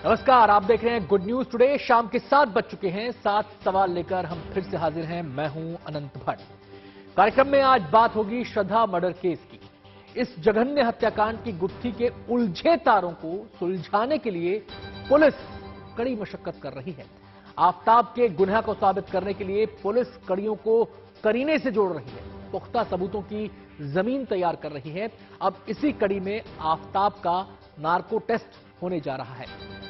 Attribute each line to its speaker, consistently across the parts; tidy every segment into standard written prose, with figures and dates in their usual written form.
Speaker 1: नमस्कार, आप देख रहे हैं गुड न्यूज टुडे। शाम के 7 बज चुके हैं। 7 सवाल लेकर हम फिर से हाजिर हैं। मैं हूं अनंत भट्ट। कार्यक्रम में आज बात होगी श्रद्धा मर्डर केस की। इस जघन्य हत्याकांड की गुत्थी के उलझे तारों को सुलझाने के लिए पुलिस कड़ी मशक्कत कर रही है। आफताब के गुनाह को साबित करने के लिए पुलिस कड़ियों को करीने से जोड़ रही है, पुख्ता सबूतों की जमीन तैयार कर रही है। अब इसी कड़ी में आफताब का नार्को टेस्ट होने जा रहा है।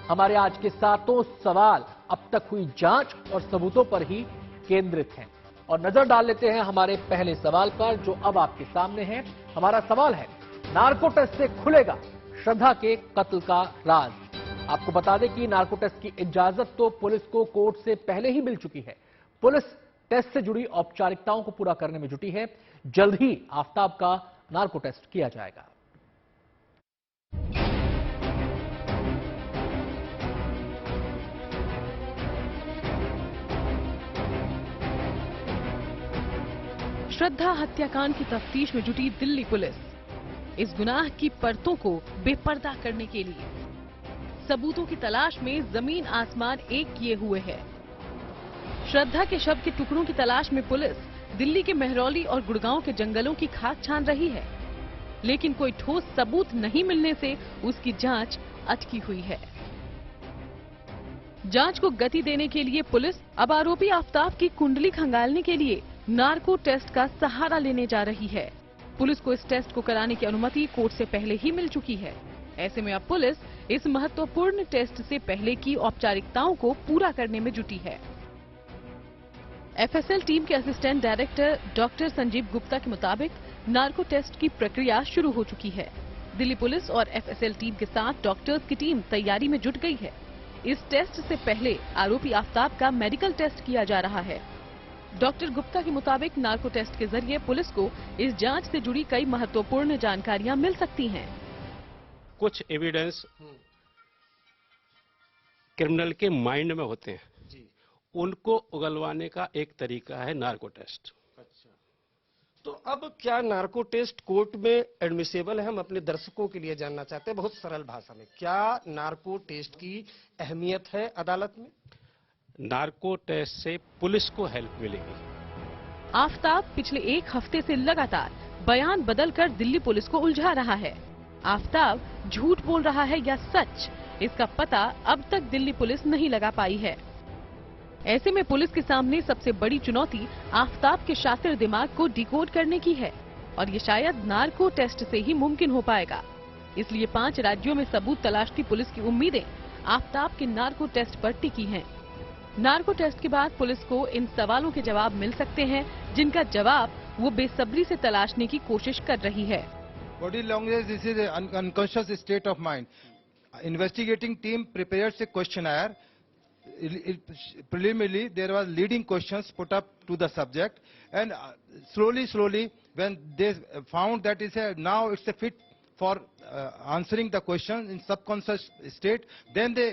Speaker 1: हमारे आज के 7 सवाल अब तक हुई जांच और सबूतों पर ही केंद्रित हैं। और नजर डाल लेते हैं हमारे पहले सवाल पर, जो अब आपके सामने है। हमारा सवाल है, नार्को टेस्ट से खुलेगा श्रद्धा के कत्ल का राज। आपको बता दें कि नार्को टेस्ट की इजाजत तो पुलिस को कोर्ट से पहले ही मिल चुकी है। पुलिस टेस्ट से जुड़ी औपचारिकताओं को पूरा करने में जुटी है। जल्द ही आफताब का नार्को टेस्ट किया जाएगा।
Speaker 2: श्रद्धा हत्याकांड की तफ्तीश में जुटी दिल्ली पुलिस इस गुनाह की परतों को बेपर्दा करने के लिए सबूतों की तलाश में जमीन आसमान एक किए हुए है। श्रद्धा के शव के टुकड़ों की तलाश में पुलिस दिल्ली के मेहरौली और गुड़गांव के जंगलों की खाक छान रही है, लेकिन कोई ठोस सबूत नहीं मिलने से उसकी जांच अटकी हुई है। जांच को गति देने के लिए पुलिस अब आरोपी आफताब की कुंडली खंगालने के लिए नार्को टेस्ट का सहारा लेने जा रही है। पुलिस को इस टेस्ट को कराने की अनुमति कोर्ट से पहले ही मिल चुकी है। ऐसे में अब पुलिस इस महत्वपूर्ण टेस्ट से पहले की औपचारिकताओं को पूरा करने में जुटी है। एफएसएल टीम के assistant director doctor Sanjeev Gupta के मुताबिक नार्को टेस्ट की प्रक्रिया शुरू हो चुकी है। दिल्ली पुलिस और एफएसएल टीम के साथ डॉक्टर्स की टीम तैयारी में जुट गई है। इस टेस्ट से पहले आरोपी आफताब का मेडिकल टेस्ट किया जा रहा है। डॉक्टर गुप्ता के मुताबिक नार्को टेस्ट के जरिए पुलिस को इस जांच से जुड़ी कई महत्वपूर्ण जानकारियां मिल सकती हैं।
Speaker 3: कुछ एविडेंस क्रिमिनल के माइंड में होते हैं जी, उनको उगलवाने का एक तरीका है नार्को टेस्ट।
Speaker 4: अच्छा, तो अब क्या नार्को टेस्ट कोर्ट में एडमिसेबल है? हम अपने दर्शकों के लिए जानना चाहते हैं बहुत सरल भाषा में, क्या नार्को टेस्ट की अहमियत है अदालत में?
Speaker 3: नार्को टेस्ट से पुलिस को हेल्प मिलेगी।
Speaker 2: आफताब पिछले एक हफ्ते से लगातार बयान बदलकर दिल्ली पुलिस को उलझा रहा है। आफताब झूठ बोल रहा है या सच, इसका पता अब तक दिल्ली पुलिस नहीं लगा पाई है। ऐसे में पुलिस के सामने सबसे बड़ी चुनौती आफताब के शातिर दिमाग को डिकोड करने की है, और ये शायद नार्को टेस्ट से ही मुमकिन हो पाएगा। इसलिए 5 राज्यों में सबूत तलाशती पुलिस की उम्मीदें आफताब के नार्को टेस्ट पर टिकी हैं। नार्को टेस्ट के बाद पुलिस को इन सवालों के जवाब मिल सकते हैं, जिनका जवाब वो बेसब्री से तलाशने की कोशिश कर रही है।
Speaker 5: Body language, this is an unconscious state of mind. Investigating team prepares a questionnaire. Preliminarily, there was leading questions put up to the subject, and slowly, when they found that now it's a fit for answering the question in subconscious state, then they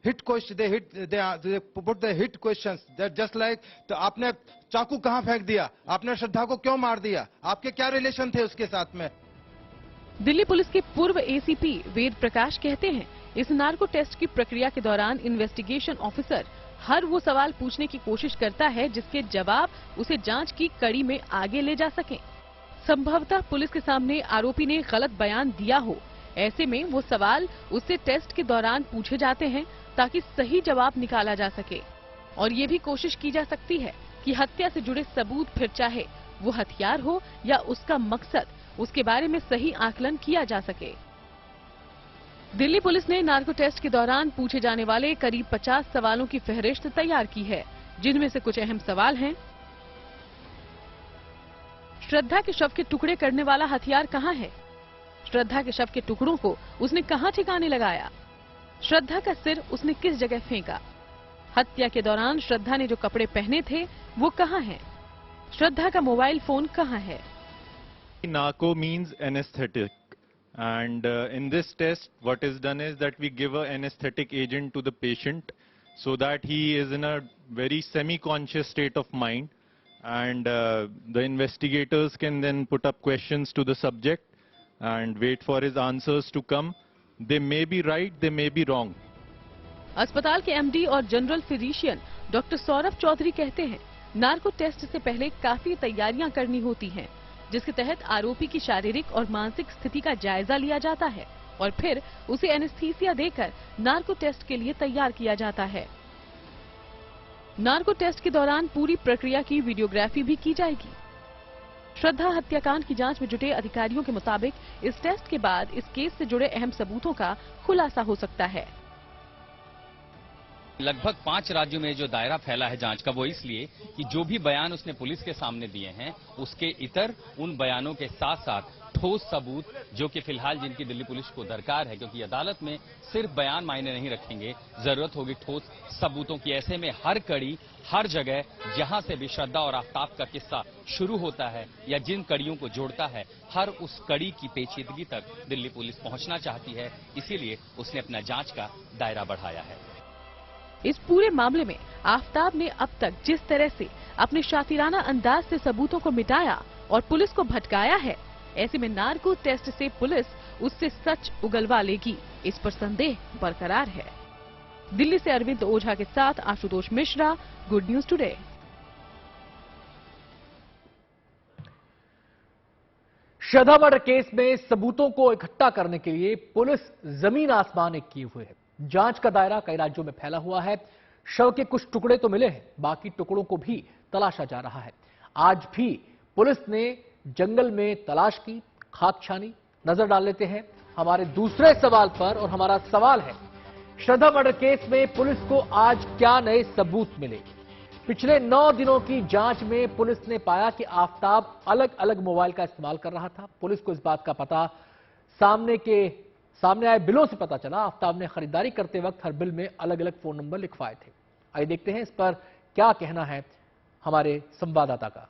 Speaker 5: hit question. They put the hit questions. That just like, तो आपने चाकू कहाँ फेंक दिया, आपने श्रद्धा को क्यों मार दिया, आपके क्या रिलेशन थे उसके साथ में?
Speaker 2: दिल्ली पुलिस के पूर्व एसीपी वेद प्रकाश कहते हैं, इस नार्को टेस्ट की प्रक्रिया के दौरान इन्वेस्टिगेशन ऑफिसर हर वो सवाल पूछने की कोशिश करता है जिसके जवाब उसे जांच की कड़ी में आगे ले जा सकें। संभवतः पुलिस के सामने आरोपी ने गलत बयान दिया हो, ऐसे में वो सवाल उससे टेस्ट के दौरान पूछे जाते हैं ताकि सही जवाब निकाला जा सके। और ये भी कोशिश की जा सकती है कि हत्या से जुड़े सबूत, फिर चाहे वो हथियार हो या उसका मकसद, उसके बारे में सही आकलन किया जा सके। दिल्ली पुलिस ने नार्को टेस्ट के दौरान पूछे जाने वाले करीब 50 सवालों की फहरिस्त तैयार की है, जिनमें से कुछ अहम सवाल हैं। श्रद्धा के शव के टुकड़े करने वाला हथियार कहाँ है? श्रद्धा के शव के टुकड़ों को उसने कहाँ ठिकाने लगाया? श्रद्धा का सिर उसने किस जगह फेंका? हत्या के दौरान श्रद्धा ने जो कपड़े पहने थे वो कहाँ हैं? श्रद्धा का मोबाइल फोन कहाँ है?
Speaker 6: Narco means anesthetic, and in this test what is done is that we give an anesthetic agent to the patient so that he is in a very semi-conscious state of mind, and the investigators can then put up questions to the subject and wait for his answers to come. They may be right, they may be wrong.
Speaker 2: अस्पताल के MD और general physician doctor Saurabh Chaudhary कहते हैं, narco test से पहले काफी तैयारियां करनी होती हैं, जिसके तहत आरोपी की शारीरिक और मानसिक स्थिति का जायजा लिया जाता है और फिर उसे एनेस्थीसिया देकर नार्को टेस्ट के लिए तैयार किया जाता है। नार्को टेस्ट के दौरान पूरी प्रक्रिया की वीडियोग्राफी भी की जाएगी। श्रद्धा हत्याकांड की जांच में जुटे अधिकारियों के मुताबिक इस टेस्ट के बाद इस केस से जुड़े अहम सबूतों का खुलासा हो सकता है।
Speaker 7: लगभग 5 राज्यों में जो दायरा फैला है जांच का, वो इसलिए कि जो भी बयान उसने पुलिस के सामने दिए हैं, उसके इतर उन बयानों के साथ साथ ठोस सबूत, जो कि फिलहाल जिनकी दिल्ली पुलिस को दरकार है, क्योंकि अदालत में सिर्फ बयान मायने नहीं रखेंगे, जरूरत होगी ठोस सबूतों की। ऐसे में हर कड़ी, हर जगह जहां से भी श्रद्धा और आफ्ताब का किस्सा शुरू होता है या जिन कड़ियों को जोड़ता है, हर उस कड़ी की पेचीदगी तक दिल्ली पुलिस पहुंचना चाहती है। इसीलिए उसने अपना जांच का दायरा बढ़ाया है।
Speaker 2: इस पूरे मामले में आफ्ताब ने अब तक जिस तरह से अपने शातिराना अंदाज से सबूतों को मिटाया और पुलिस को भटकाया है, ऐसे में नार्को टेस्ट से पुलिस उससे सच उगलवा लेगी, इस पर संदेह बरकरार है। दिल्ली से अरविंद ओझा के साथ Ashutosh Mishra, good news today.
Speaker 1: Shraddha murder case में सबूतों को इकट्ठा करने के लिए पुलिस जमीन आसमान एक किए हुए है। जांच का दायरा कई राज्यों में फैला हुआ है। शव के कुछ टुकड़े तो मिले हैं, बाकी टुकड़ों को भी तलाशा जा रहा है। आज भी पुलिस ने जंगल में तलाश की, खाक छानी। नजर डाल लेते हैं हमारे दूसरे सवाल पर, और हमारा सवाल है, श्रद्धा मर्डर केस में पुलिस को आज क्या नए सबूत मिले? पिछले 9 दिनों की जांच में पुलिस ने पाया कि आफ्ताब अलग अलग मोबाइल का इस्तेमाल कर रहा था। पुलिस को इस बात का पता सामने आए बिलों से पता चला। आफ्ताब ने खरीदारी करते वक्त हर बिल में अलग अलग फोन नंबर लिखवाए थे। आइए देखते हैं इस पर क्या कहना है हमारे संवाददाता का।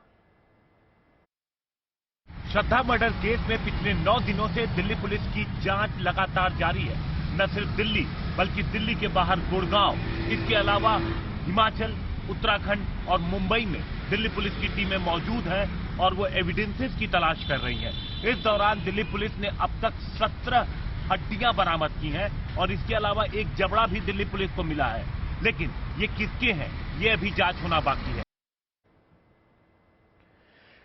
Speaker 8: श्रद्धा मर्डर केस में पिछले 9 दिनों से दिल्ली पुलिस की जांच लगातार जारी है। न सिर्फ दिल्ली, बल्कि दिल्ली के बाहर गुड़गांव, इसके अलावा हिमाचल, उत्तराखंड और मुंबई में दिल्ली पुलिस की टीमें मौजूद हैं और वो एविडेंसेस की तलाश कर रही हैं। इस दौरान दिल्ली पुलिस ने अब तक 17 हड्डियां बरामद की हैं और इसके अलावा एक जबड़ा भी दिल्ली पुलिस को मिला है। लेकिन ये किसके हैं, ये अभी जांच होना बाकी है।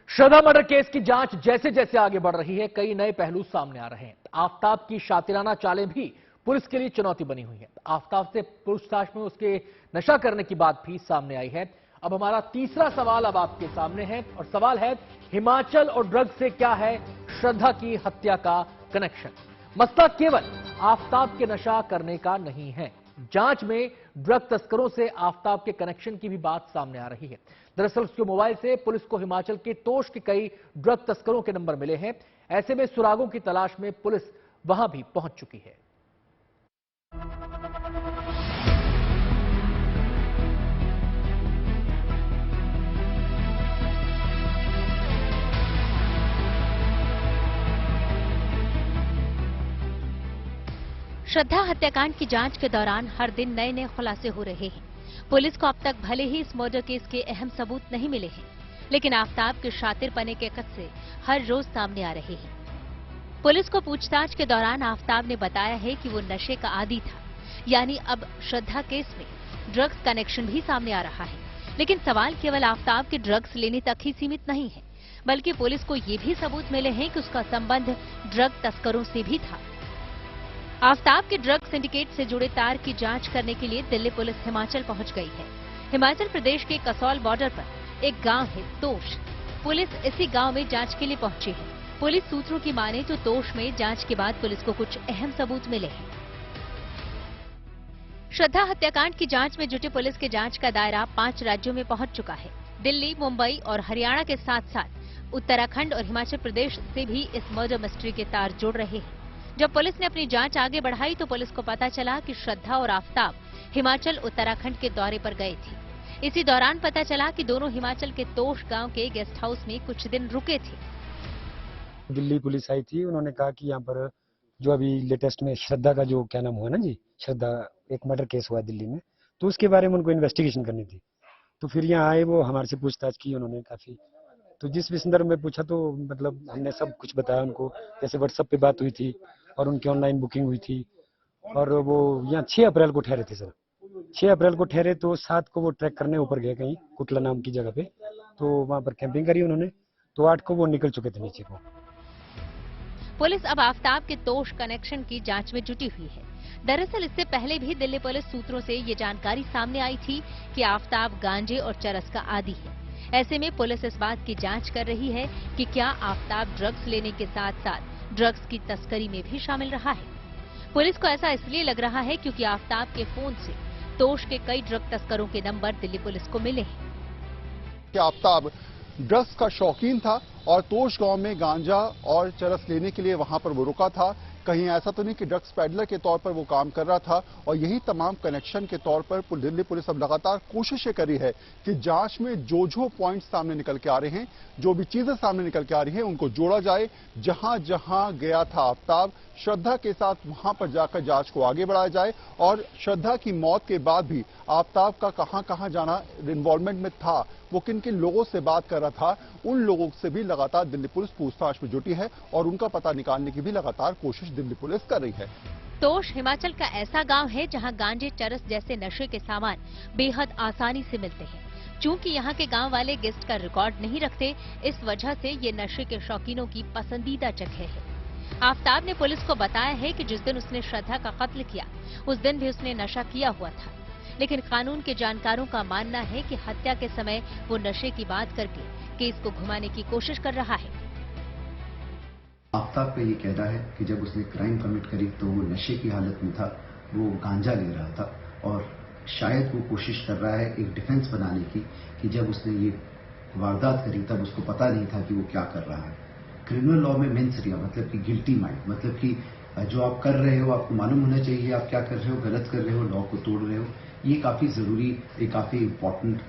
Speaker 1: श्रद्धा मर्डर केस की जांच जैसे जैसे आगे बढ़ रही है, कई नए पहलू सामने आ रहे हैं। आफ्ताब की शातिराना चालें भी पुलिस के लिए चुनौती बनी हुई है। आफ्ताब से पूछताछ में उसके नशा करने की बात भी सामने आई है। अब हमारा तीसरा सवाल अब आपके सामने है, और सवाल है, हिमाचल और ड्रग से क्या है श्रद्धा की हत्या का कनेक्शन? मसला केवल आफ्ताब के नशा करने का नहीं है। जांच में ड्रग तस्करों से आफ्ताब के कनेक्शन की भी बात सामने आ रही है। दरअसल उसके मोबाइल से पुलिस को हिमाचल के तोश के कई ड्रग तस्करों के नंबर मिले हैं। ऐसे में सुरागों की तलाश में पुलिस वहां भी पहुंच चुकी है।
Speaker 9: श्रद्धा हत्याकांड की जांच के दौरान हर दिन नए नए खुलासे हो रहे हैं। पुलिस को अब तक भले ही इस मर्डर केस के अहम सबूत नहीं मिले हैं, लेकिन आफ्ताब के शातिरपने के किस्से हर रोज सामने आ रहे हैं। पुलिस को पूछताछ के दौरान आफ्ताब ने बताया है कि वो नशे का आदी था, यानी अब श्रद्धा केस में ड्रग्स कनेक्शन भी सामने आ रहा है। लेकिन सवाल केवल आफ्ताब के ड्रग्स लेने तक ही सीमित नहीं है, बल्कि पुलिस को ये भी सबूत मिले हैं कि उसका संबंध ड्रग तस्करों से भी था। आफ्ताब के ड्रग सिंडिकेट से जुड़े तार की जांच करने के लिए दिल्ली पुलिस हिमाचल पहुंच गई है। हिमाचल प्रदेश के कसौल बॉर्डर पर एक गांव है तोश। पुलिस इसी गांव में जांच के लिए पहुंची है। पुलिस सूत्रों की माने तो तोश में जांच के बाद पुलिस को कुछ अहम सबूत मिले हैं। श्रद्धा हत्याकांड की जांच में जुटी पुलिस के जांच का दायरा 5 राज्यों में पहुंच चुका है। दिल्ली, मुंबई और हरियाणा के साथ साथ उत्तराखंड और हिमाचल प्रदेश से भी इस मर्डर मिस्ट्री के तार जुड़ रहे हैं। जब पुलिस ने अपनी जांच आगे बढ़ाई तो पुलिस को पता चला कि श्रद्धा और आफ्ताब हिमाचल, उत्तराखंड के दौरे पर गए थे। इसी दौरान पता चला कि दोनों हिमाचल के तोश गांव के गेस्ट हाउस में कुछ दिन रुके थे।
Speaker 10: दिल्ली पुलिस आई थी, उन्होंने कहा कि यहाँ पर जो अभी लेटेस्ट में श्रद्धा का जो क्या नाम हुआ ना जी, श्रद्धा एक मर्डर केस हुआ दिल्ली में, तो उसके बारे में उनको इन्वेस्टिगेशन करनी थी। तो फिर यहाँ आए, वो हमारे से पूछताछ की उन्होंने काफी। तो जिस भी संदर्भ में पूछा तो मतलब हमने सब कुछ बताया उनको। जैसे व्हाट्सएप पे बात हुई थी और उनकी ऑनलाइन बुकिंग हुई थी, और वो यहाँ 6 अप्रैल को ठहरे थे सर। 6 अप्रैल को ठहरे तो 7 को वो ट्रैक करने ऊपर गए कहीं कुटला नाम की जगह पे, तो वहां पर कैंपिंग करी उन्होंने, तो 8 को वो निकल चुके थे नीचे को।
Speaker 9: पुलिस अब आफताब के तोश कनेक्शन की जांच में जुटी हुई है। दरअसल इससे पहले भी दिल्ली पुलिस सूत्रों से ये जानकारी सामने आई थी कि आफताब गांजे और चरस का आदी है। ऐसे में पुलिस इस बात की जांच कर रही है कि क्या आफताब ड्रग्स लेने के साथ साथ ड्रग्स की तस्करी में भी शामिल रहा है। पुलिस को ऐसा इसलिए लग रहा है क्योंकि आफताब के फोन से तोश के कई ड्रग तस्करों के नंबर दिल्ली पुलिस को मिले हैं।
Speaker 11: आफताब ड्रग्स का शौकीन था और तोश गांव में गांजा और चरस लेने के लिए वहां पर वो रुका था। कहीं ऐसा तो नहीं कि ड्रग्स पैडलर के तौर पर वो काम कर रहा था, और यही तमाम कनेक्शन के तौर पर दिल्ली पुलिस अब लगातार कोशिशें कर रही है कि जांच में जो पॉइंट्स सामने निकल के आ रहे हैं, जो भी चीजें सामने निकल के आ रही हैं, उनको जोड़ा जाए। जहां जहां गया था आफताब, श्रद्धा के साथ वहां पर जाकर जांच को आगे बढ़ाया जाए, और श्रद्धा की मौत के बाद भी आफताब का कहां कहां जाना इन्वॉल्वमेंट में था, वो किन किन लोगों से बात कर रहा था, उन लोगों से भी लगातार दिल्ली पुलिस पूछताछ में जुटी है और उनका पता निकालने की भी लगातार कोशिश दिल्ली पुलिस कर रही है।
Speaker 9: तोश हिमाचल का ऐसा गांव है जहां गांजे, चरस जैसे नशे के सामान बेहद आसानी से मिलते हैं। चूंकि यहां के गांव वाले गेस्ट का रिकॉर्ड नहीं रखते, इस वजह से ये नशे के शौकीनों की पसंदीदा जगह है। आफताब ने पुलिस को बताया है कि जिस दिन उसने श्रद्धा का कत्ल किया, उस दिन भी उसने नशा किया हुआ था, लेकिन कानून के जानकारों का मानना है कि हत्या के समय वो नशे की बात करके केस को घुमाने की कोशिश कर रहा है।
Speaker 12: आफताब का ये कहना है कि जब उसने क्राइम कमिट करी तो वो नशे की हालत में था, वो गांजा ले रहा था, और शायद वो कोशिश कर रहा है एक डिफेंस बनाने की कि जब उसने ये वारदात करी तब उसको पता नहीं था कि वो क्या कर रहा है। क्रिमिनल लॉ में मेंस रिया मतलब कि गिल्टी माइंड, मतलब कि जो आप कर रहे हो आपको मालूम होना चाहिए आप क्या कर रहे हो, गलत कर रहे हो, लॉ को तोड़ रहे हो। ये काफी जरूरी, ये काफी इम्पोर्टेंट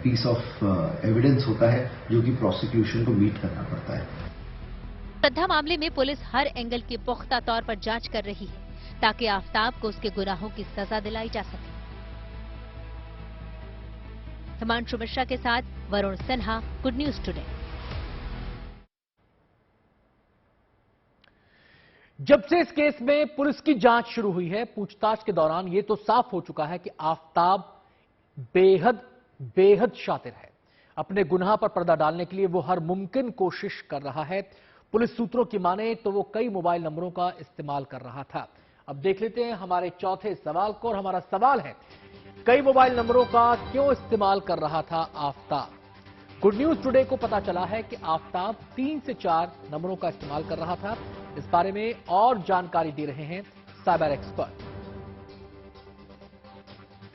Speaker 12: पीस ऑफ एविडेंस होता है जो कि प्रोसिक्यूशन को मीट करना पड़ता है।
Speaker 9: श्रद्धा मामले में पुलिस हर एंगल की पुख्ता तौर पर जांच कर रही है ताकि आफताब को उसके गुनाहों की सजा दिलाई जा सके। हिमांशु मिश्रा के साथ Varun Sinha, good news today.
Speaker 1: जब से इस केस में पुलिस की जांच शुरू हुई है, पूछताछ के दौरान ये तो साफ हो चुका है कि आफताब बेहद शातिर है। अपने गुनाह पर पर्दा डालने के लिए वो हर मुमकिन कोशिश कर रहा है। पुलिस सूत्रों की माने तो वो कई मोबाइल नंबरों का इस्तेमाल कर रहा था। अब देख लेते हैं हमारे चौथे सवाल को, और हमारा सवाल है, कई मोबाइल नंबरों का क्यों इस्तेमाल कर रहा था आफताब? गुड न्यूज टुडे को पता चला है कि आफताब 3 से 4 नंबरों का इस्तेमाल कर रहा था। इस बारे में और जानकारी दे रहे हैं साइबर एक्सपर्ट।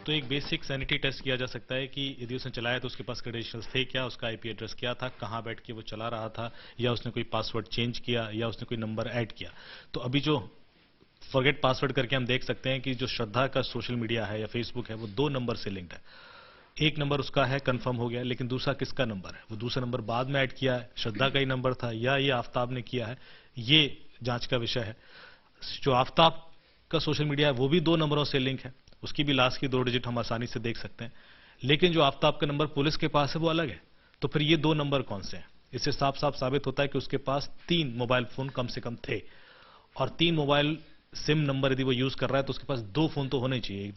Speaker 13: तो एक बेसिक सैनिटी टेस्ट किया जा सकता है कि यदि उसने चलाया तो उसके पास क्रेडेंशियल्स थे क्या, उसका आईपी एड्रेस क्या था, कहां बैठ के वो चला रहा था, या उसने कोई पासवर्ड चेंज किया, या उसने कोई नंबर ऐड किया। तो अभी जो फॉरगेट पासवर्ड करके हम देख सकते हैं कि जो श्रद्धा का सोशल मीडिया है या फेसबुक है वो 2 नंबर से लिंक्ड है। एक नंबर उसका है, कंफर्म हो गया, लेकिन दूसरा किसका नंबर है, वो दूसरा नंबर बाद में ऐड किया है, श्रद्धा का ही नंबर था या ये आफताब ने किया है, ये जांच का विषय है। जो आफताब का सोशल मीडिया है वो भी 2 नंबरों से लिंक है, उसकी भी लास्ट की 2 डिजिट हम आसानी से देख सकते हैं, लेकिन जो आफताब का नंबर पुलिस के पास है वो अलग है। तो फिर ये 2 नंबर कौन से हैं? इससे साफ साफ साबित होता है कि उसके पास 3 मोबाइल फोन कम से कम थे, और 3 मोबाइल सिम नंबर यदि वो यूज कर रहा है तो उसके पास 2 फोन तो होने चाहिए।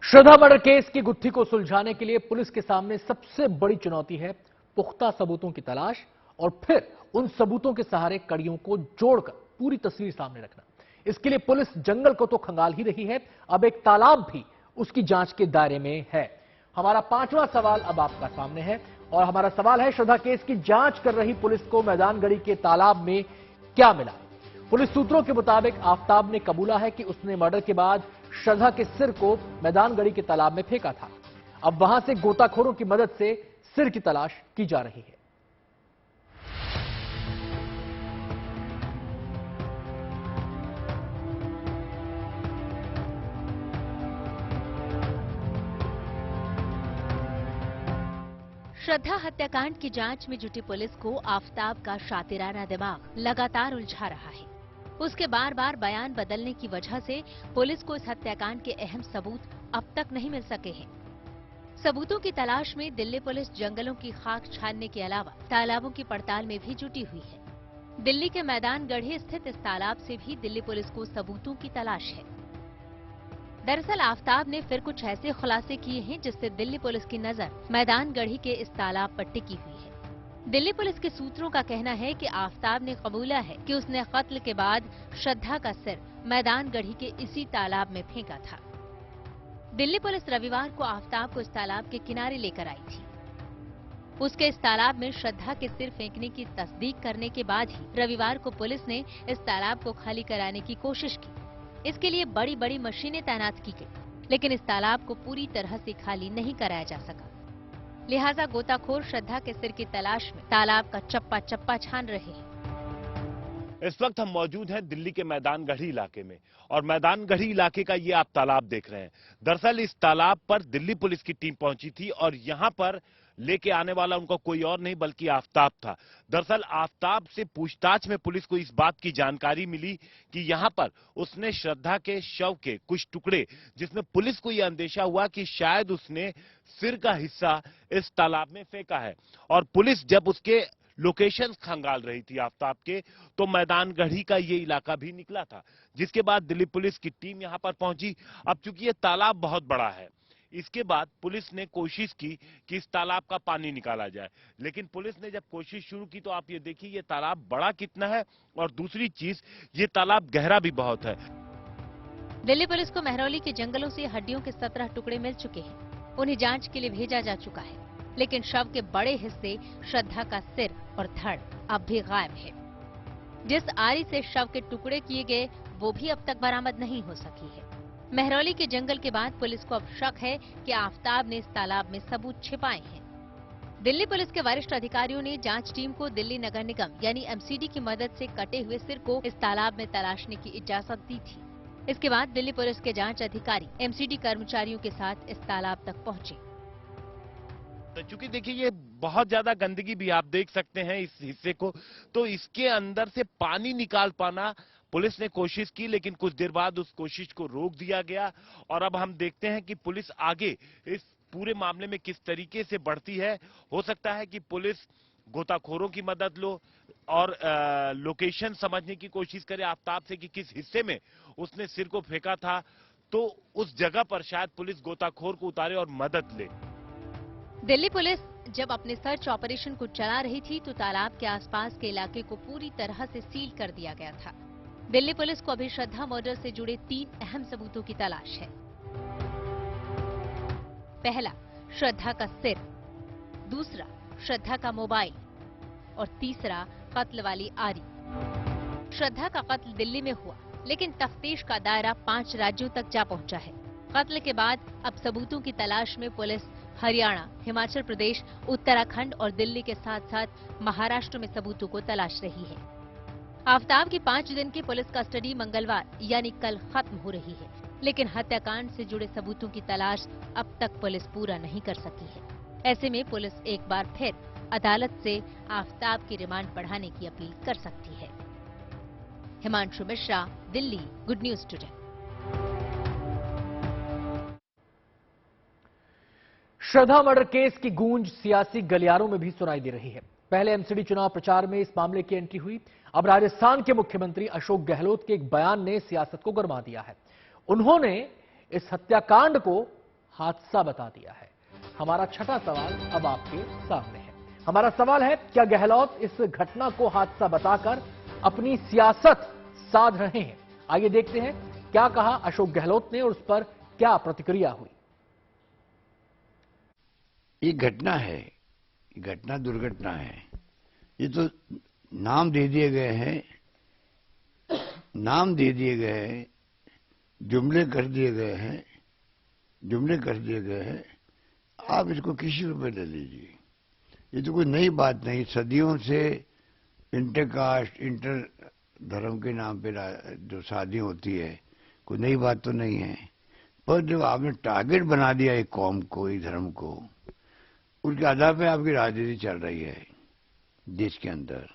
Speaker 1: श्रद्धा मर्डर केस की गुत्थी को सुलझाने के लिए पुलिस के सामने सबसे बड़ी चुनौती है पुख्ता सबूतों की तलाश, और फिर उन सबूतों के सहारे कड़ियों को जोड़कर पूरी तस्वीर सामने रखना। इसके लिए पुलिस जंगल को तो खंगाल ही रही है, अब एक तालाब भी उसकी जांच के दायरे में है। हमारा 5वां सवाल अब आपका सामने है, और हमारा सवाल है, श्रद्धा केस की जांच कर रही पुलिस को मैदानगढ़ी के तालाब में क्या मिला? पुलिस सूत्रों के मुताबिक आफताब ने कबूला है कि उसने मर्डर के बाद श्रद्धा के सिर को मैदानगढ़ी के तालाब में फेंका था। अब वहां से गोताखोरों की मदद से सिर की तलाश की जा रही है।
Speaker 9: श्रद्धा हत्याकांड की जांच में जुटी पुलिस को आफताब का शातिराना दिमाग लगातार उलझा रहा है। उसके बार बार बयान बदलने की वजह से पुलिस को इस हत्याकांड के अहम सबूत अब तक नहीं मिल सके हैं। सबूतों की तलाश में दिल्ली पुलिस जंगलों की खाक छानने के अलावा तालाबों की पड़ताल में भी जुटी हुई है। दिल्ली के मैदानगढ़ी स्थित इस तालाब से भी दिल्ली पुलिस को सबूतों की तलाश है। दरअसल आफताब ने फिर कुछ ऐसे खुलासे किए हैं जिससे दिल्ली पुलिस की नजर मैदान गढ़ी के इस तालाब पर टिकी हुई है। दिल्ली पुलिस के सूत्रों का कहना है कि आफताब ने कबूला है कि उसने कत्ल के बाद श्रद्धा का सिर मैदान गढ़ी के इसी तालाब में फेंका था। दिल्ली पुलिस रविवार को आफताब को इस तालाब के किनारे लेकर आई थी। उसके इस तालाब में श्रद्धा के सिर फेंकने की तस्दीक करने के बाद ही रविवार को पुलिस ने इस तालाब को खाली कराने की कोशिश की। इसके लिए बड़ी बड़ी मशीनें तैनात की गई, लेकिन इस तालाब को पूरी तरह से खाली नहीं कराया जा सका। लिहाजा गोताखोर श्रद्धा के सिर की तलाश में तालाब का चप्पा चप्पा छान रहे हैं।
Speaker 8: इस वक्त हम मौजूद हैं दिल्ली के मैदान गढ़ी इलाके में, और मैदान गढ़ी इलाके का ये आप तालाब देख रहे हैं। दरअसल इस तालाब पर दिल्ली पुलिस की टीम पहुंची थी और यहां पर लेके आने वाला उनका कोई और नहीं बल्कि आफताब था। दरअसल आफताब से पूछताछ में पुलिस को इस बात की जानकारी मिली कि यहां पर उसने श्रद्धा के शव के कुछ टुकड़े, जिसमें पुलिस को यह अंदेशा हुआ कि शायद उसने सिर का हिस्सा इस तालाब में फेंका है। और पुलिस जब उसके लोकेशन खंगाल रही थी आफताब के, तो मैदान गढ़ी का ये इलाका भी निकला था, जिसके बाद दिल्ली पुलिस की टीम यहां पर पहुंची। अब चूंकि ये तालाब बहुत बड़ा है, इसके बाद पुलिस ने कोशिश की कि इस तालाब का पानी निकाला जाए, लेकिन पुलिस ने जब कोशिश शुरू की तो आप ये देखिए ये तालाब बड़ा कितना है, और दूसरी चीज ये तालाब गहरा भी बहुत है।
Speaker 9: दिल्ली पुलिस को महरौली के जंगलों से हड्डियों के 17 टुकड़े मिल चुके हैं। उन्हें जांच के लिए भेजा जा चुका है, लेकिन शव के बड़े हिस्से श्रद्धा का सिर और धड़ अब भी गायब है। जिस आरी से शव के टुकड़े किए गए वो भी अब तक बरामद नहीं हो सकी है। महरौली के जंगल के बाद पुलिस को अब शक है कि आफताब ने इस तालाब में सबूत छिपाए हैं। दिल्ली पुलिस के वरिष्ठ अधिकारियों ने जांच टीम को दिल्ली नगर निगम यानी एमसीडी की मदद से कटे हुए सिर को इस तालाब में तलाशने की इजाजत दी थी। इसके बाद दिल्ली पुलिस के जांच अधिकारी एमसीडी कर्मचारियों के साथ इस तालाब तक पहुंचे।
Speaker 8: चूंकि देखिए ये बहुत ज्यादा गंदगी भी आप देख सकते हैं इस हिस्से को, तो इसके अंदर से पानी निकाल पाना पुलिस ने कोशिश की, लेकिन कुछ देर बाद उस कोशिश को रोक दिया गया। और अब हम देखते हैं कि पुलिस आगे इस पूरे मामले में किस तरीके से बढ़ती है। हो सकता है कि पुलिस गोताखोरों की मदद लो और लोकेशन समझने की कोशिश करे आफताब से कि किस हिस्से में उसने सिर को फेंका था, तो उस जगह पर शायद पुलिस गोताखोर को उतारे और मदद ले।
Speaker 9: दिल्ली पुलिस जब अपने सर्च ऑपरेशन को चला रही थी तो तालाब के आसपास के इलाके को पूरी तरह से सील कर दिया गया था। दिल्ली पुलिस को अभी श्रद्धा मर्डर से जुड़े 3 अहम सबूतों की तलाश है। पहला, श्रद्धा का सिर, दूसरा श्रद्धा का मोबाइल और तीसरा कत्ल वाली आरी। श्रद्धा का कत्ल दिल्ली में हुआ, लेकिन तफ्तीश का दायरा 5 राज्यों तक जा पहुंचा है। कत्ल के बाद अब सबूतों की तलाश में पुलिस हरियाणा, हिमाचल प्रदेश, उत्तराखंड और दिल्ली के साथ साथ महाराष्ट्र में सबूतों को तलाश रही है। आफताब की 5 दिन की पुलिस कस्टडी मंगलवार यानी कल खत्म हो रही है, लेकिन हत्याकांड से जुड़े सबूतों की तलाश अब तक पुलिस पूरा नहीं कर सकी है। ऐसे में पुलिस एक बार फिर अदालत से आफताब की रिमांड बढ़ाने की अपील कर सकती है। Himanshu Mishra, Delhi, good news today.
Speaker 1: Shraddha murder case की गूंज सियासी गलियारों में भी सुनाई दे रही है। पहले एमसीडी चुनाव प्रचार में इस मामले की एंट्री हुई। अब राजस्थान के मुख्यमंत्री अशोक गहलोत के एक बयान ने सियासत को गरमा दिया है। उन्होंने इस हत्याकांड को हादसा बता दिया है। हमारा छठा सवाल अब आपके सामने है। हमारा सवाल है, क्या गहलोत इस घटना को हादसा बताकर अपनी सियासत साध रहे हैं? आइए देखते हैं क्या कहा अशोक गहलोत ने और उस पर क्या प्रतिक्रिया हुई।
Speaker 14: ये घटना है, घटना दुर्घटना है। ये तो नाम दे दिए गए हैं, नाम दे दिए गए हैं, जुमले कर दिए गए हैं, जुमले कर दिए गए हैं। आप इसको किसी रूप में ले लीजिए, ये तो कोई नई बात नहीं। सदियों से इंटरकास्ट, इंटर धर्म के नाम पे जो शादी होती है, कोई नई बात तो नहीं है। पर जब आपने टारगेट बना दिया एक कौम को, एक धर्म को, उसके आधार पे आपकी राजनीति चल रही है देश के अंदर,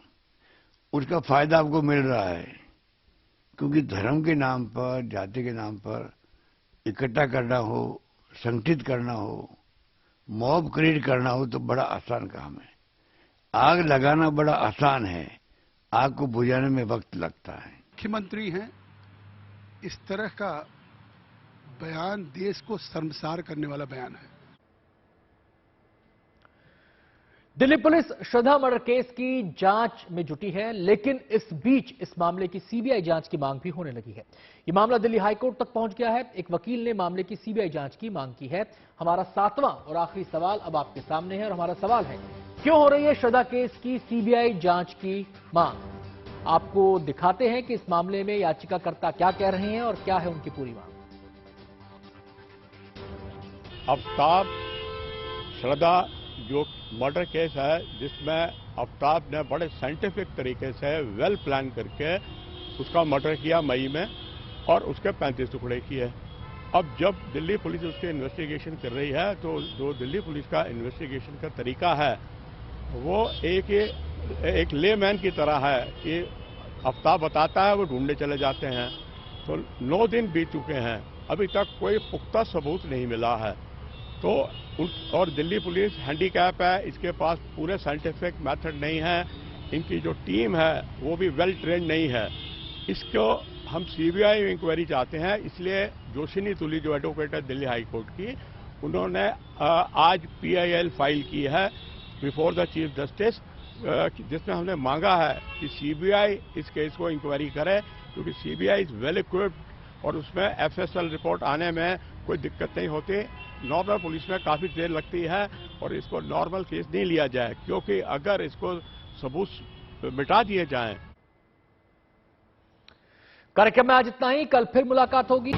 Speaker 14: उसका फायदा आपको मिल रहा है। क्योंकि धर्म के नाम पर, जाति के नाम पर इकट्ठा करना हो, संगठित करना हो, मॉब क्रिएट करना हो तो बड़ा आसान काम है। आग लगाना बड़ा आसान है, आग को बुझाने में वक्त लगता है।
Speaker 15: मुख्यमंत्री हैं, इस तरह का बयान देश को शर्मसार करने वाला बयान है।
Speaker 1: दिल्ली पुलिस श्रद्धा मर्डर केस की जांच में जुटी है, लेकिन इस बीच इस मामले की सीबीआई जांच की मांग भी होने लगी है। ये मामला दिल्ली हाईकोर्ट तक पहुंच गया है। एक वकील ने मामले की सीबीआई जांच की मांग की है। हमारा 7वां और आखिरी सवाल अब आपके सामने है और हमारा सवाल है, क्यों हो रही है श्रद्धा केस की सीबीआई जांच की मांग? आपको दिखाते हैं कि इस मामले में याचिकाकर्ता क्या कह रहे हैं और क्या है उनकी पूरी मांग।
Speaker 16: आफ्ताब श्रद्धा जो मर्डर केस है, जिसमें आफ्ताब ने बड़े साइंटिफिक तरीके से वेल प्लान करके उसका मर्डर किया मई में और उसके 35 टुकड़े किए। अब जब दिल्ली पुलिस उसके इन्वेस्टिगेशन कर रही है तो जो दिल्ली पुलिस का इन्वेस्टिगेशन का तरीका है वो एक लेमैन की तरह है कि आफ्ताब बताता है, वो ढूंढने चले जाते हैं। तो 9 दिन बीत चुके हैं, अभी तक कोई पुख्ता सबूत नहीं मिला है। तो और दिल्ली पुलिस हैंडीकैप है, इसके पास पूरे साइंटिफिक मेथड नहीं है, इनकी जो टीम है वो भी वेल ट्रेंड नहीं है। इसको हम सीबीआई इंक्वायरी चाहते हैं, इसलिए जोशिनी तुली जो एडवोकेट है दिल्ली हाई कोर्ट की, उन्होंने आज PIL फाइल की है बिफोर द चीफ जस्टिस, जिसमें हमने मांगा है कि सीबीआई इस केस को इंक्वायरी करे, क्योंकि सीबीआई इज वेल इक्विप्ड और उसमें FSL रिपोर्ट आने में कोई दिक्कत नहीं होती। नॉर्मल पुलिस में काफी देर लगती है और इसको नॉर्मल केस नहीं लिया जाए, क्योंकि अगर इसको सबूत मिटा दिए जाएं।
Speaker 1: कार्यक्रम में आज इतना ही, कल फिर मुलाकात होगी।